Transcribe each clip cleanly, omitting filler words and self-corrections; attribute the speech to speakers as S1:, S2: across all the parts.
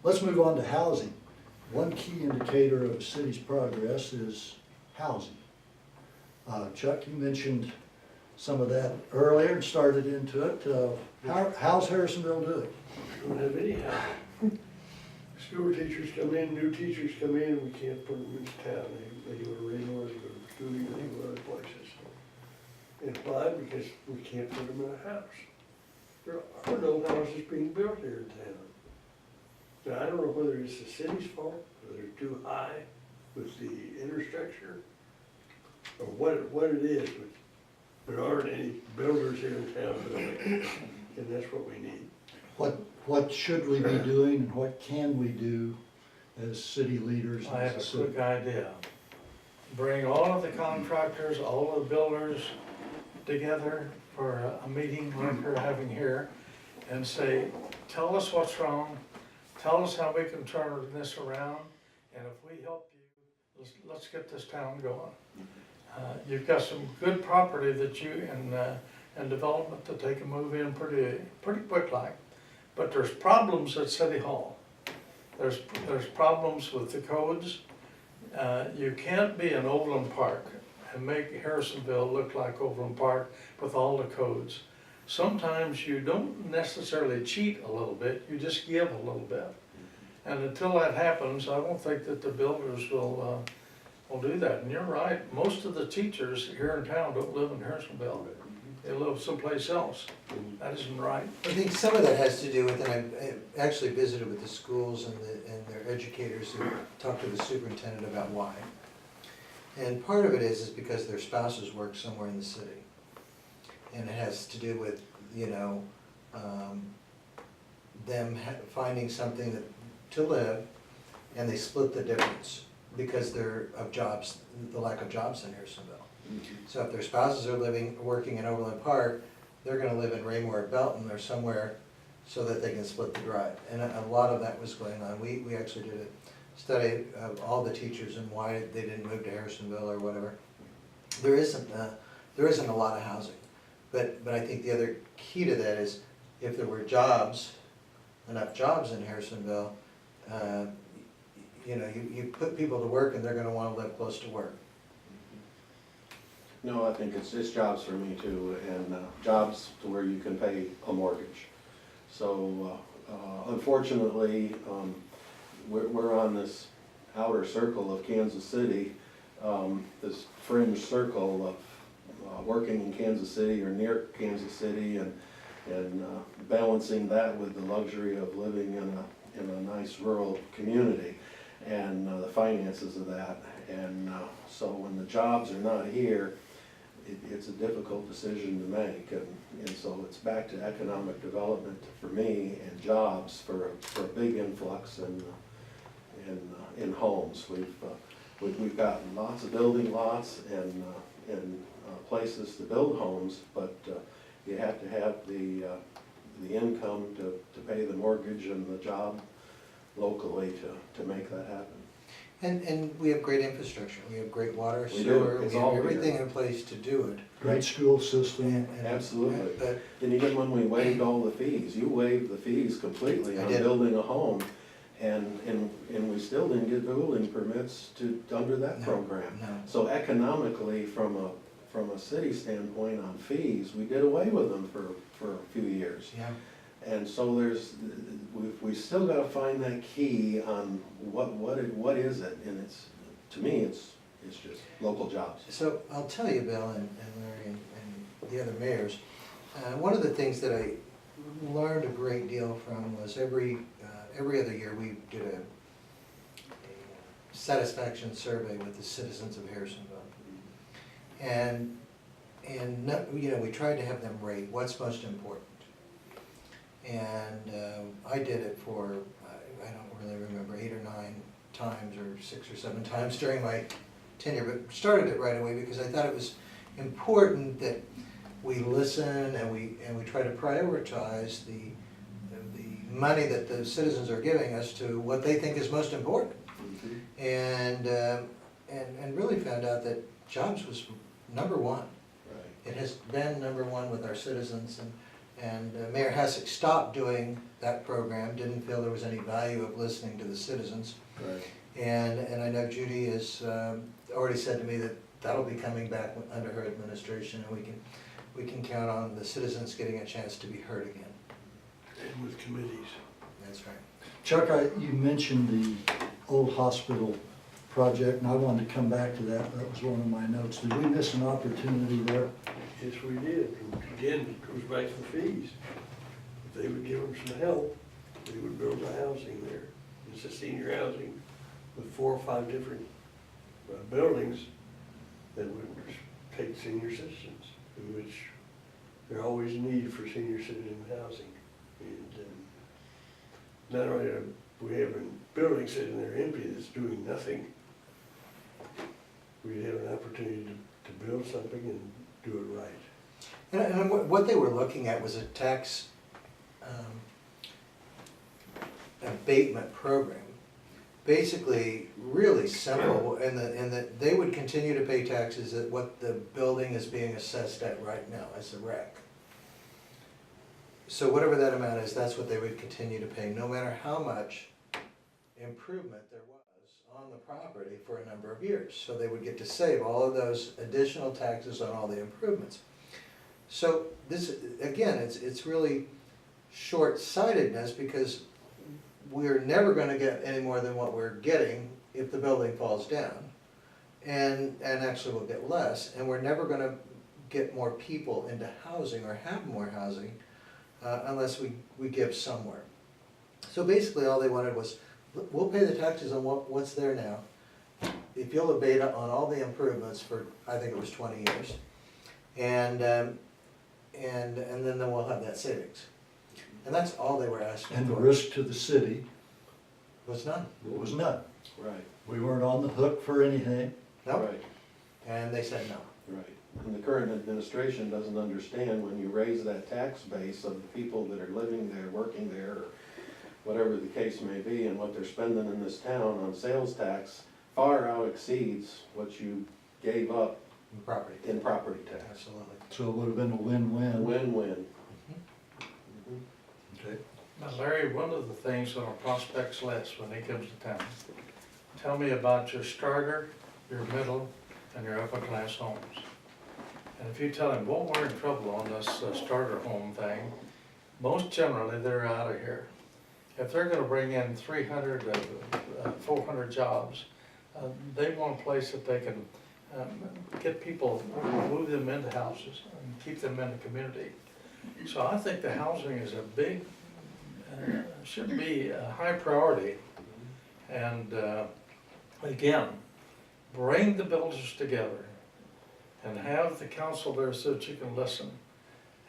S1: Let's move on to housing. One key indicator of a city's progress is housing. Chuck, you mentioned some of that earlier and started into it. How's Harrisonville doing?
S2: We don't have any housing. School teachers come in, new teachers come in, we can't put them into town. They go to Raymore, they go to Judy, they go to other places. And why? Because we can't put them in a house. There are no houses being built here in town. Now, I don't know whether it's the city's fault, whether they're too high with the infrastructure, or what it is, but there aren't any builders here in town building, and that's what we need.
S1: What should we be doing and what can we do as city leaders?
S3: I have a quick idea. Bring all of the contractors, all of the builders together for a meeting like we're having here and say, tell us what's wrong, tell us how we can turn this around, and if we help you, let's get this town going. You've got some good property that you, and development that they can move in pretty quick like. But there's problems at City Hall. There's problems with the codes. You can't be in Overland Park and make Harrisonville look like Overland Park with all the codes. Sometimes you don't necessarily cheat a little bit, you just give a little bit. And until that happens, I don't think that the builders will do that. And you're right, most of the teachers here in town don't live in Harrisonville. They live someplace else. That isn't right.
S4: I think some of that has to do with, and I actually visited with the schools and their educators who talked to the superintendent about why. And part of it is because their spouses work somewhere in the city. And it has to do with, you know, them finding something to live, and they split the difference because they're of jobs, the lack of jobs in Harrisonville. So if their spouses are working in Overland Park, they're gonna live in Raymore or Belton or somewhere so that they can split the drive. And a lot of that was going on. We actually did a study of all the teachers and why they didn't move to Harrisonville or whatever. There isn't a lot of housing. But I think the other key to that is if there were jobs, enough jobs in Harrisonville, you know, you put people to work and they're gonna wanna live close to work.
S5: No, I think it's jobs for me too, and jobs to where you can pay a mortgage. So unfortunately, we're on this outer circle of Kansas City, this fringe circle of working in Kansas City or near Kansas City, and balancing that with the luxury of living in a nice rural community, and the finances of that. And so when the jobs are not here, it's a difficult decision to make, and so it's back to economic development for me and jobs for a big influx in homes. We've got lots of building lots and places to build homes, but you have to have the income to pay the mortgage and the job locally to make that happen.
S4: And we have great infrastructure. We have great water,
S5: We do.
S4: sewer,
S5: It's
S4: we have
S5: all
S4: everything
S5: here.
S4: in place to do it.
S1: Great school system.
S4: And-
S5: Absolutely.
S4: But
S5: And even when we waived all the fees, you waived the fees completely
S4: I
S5: on
S4: did.
S5: building a home, and we still didn't get building permits under that
S4: No,
S5: program.
S4: no.
S5: So economically, from a city standpoint on fees, we did away with them for a few years.
S4: Yeah.
S5: And so we still gotta find that key on what is it, and to me, it's just local jobs.
S4: So I'll tell you, Bill and Larry and the other mayors, one of the things that I learned a great deal from was every other year we did a satisfaction survey with the citizens of Harrisonville. And you know, we tried to have them rate what's most important. And I did it for, I don't really remember, 8 or 9 times or 6 or 7 times during my tenure, but started it right away because I thought it was important that we listen and we try to prioritize the money that the citizens are giving us to what they think is most important. And really found out that jobs was number one.
S5: Right.
S4: It has been number one with our citizens, And Mayor Hessick stopped doing that program, didn't feel there was any value of listening to the citizens.
S5: Right.
S4: And I know Judy has already said to me that that'll be coming back under her administration, and we can count on the citizens getting a chance to be heard again.
S2: And with committees.
S4: That's right.
S1: Chuck, you mentioned the old hospital project, and I wanted to come back to that. That was one of my notes. Did we miss an opportunity there?
S2: Yes, we did. And again, it goes back to the fees. If they would give them some help, they would build the housing there. It's a senior housing with 4 or 5 different buildings that would take senior citizens, in which there always need for senior citizen housing. And not only do we have a building sitting there empty that's doing nothing, we'd have an opportunity to build something and do it right.
S4: And what they were looking at was a tax abatement program. Basically, really simple, and that they would continue to pay taxes at what the building is being assessed at right now as a wreck. So whatever that amount is, that's what they would continue to pay, no matter how much improvement there was on the property for a number of years. So they would get to save all of those additional taxes on all the improvements. So this, again, it's really short-sightedness, because we're never gonna get any more than what we're getting if the building falls down. And actually we'll get less, and we're never gonna get more people into housing or have more housing unless we give somewhere. So basically all they wanted was, we'll pay the taxes on what's there now, if you'll abate on all the improvements for, I think it was 20 years. And then we'll have that savings. And that's all they were asking
S1: And the
S4: for.
S1: risk to the city
S4: Was none.
S1: was none.
S5: Right,
S1: We weren't on the hook for anything.
S4: No,
S5: right,
S4: and they said no.
S5: right. And the current administration doesn't understand when you raise that tax base of the people that are living there, working there, or whatever the case may be, and what they're spending in this town on sales tax far out exceeds what you gave up
S4: Property.
S5: in property tax.
S4: Absolutely.
S1: So it would have been a win-win.
S5: Win-win.
S1: Okay.
S3: Now Larry, one of the things on a prospect's list when he comes to town, tell me about your starter, your middle, and your upper class homes. And if you tell him, well, we're in trouble on this starter home thing, most generally they're out of here. If they're gonna bring in 300, 400 jobs, they want a place that they can get people, move them into houses and keep them in the community. So I think the housing is a big, should be a high priority. And again, bring the builders together and have the council there so that you can listen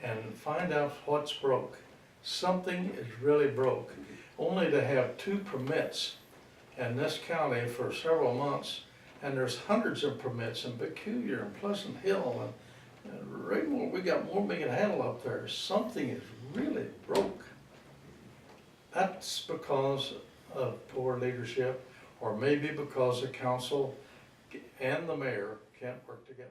S3: and find out what's broke. Something is really broke. Only to have 2 permits in this county for several months, and there's hundreds of permits in Peculiar and Pleasant Hill and Raymore, we got more we can handle up there. Something is really broke. That's because of poor leadership, or maybe because the council and the mayor can't work together.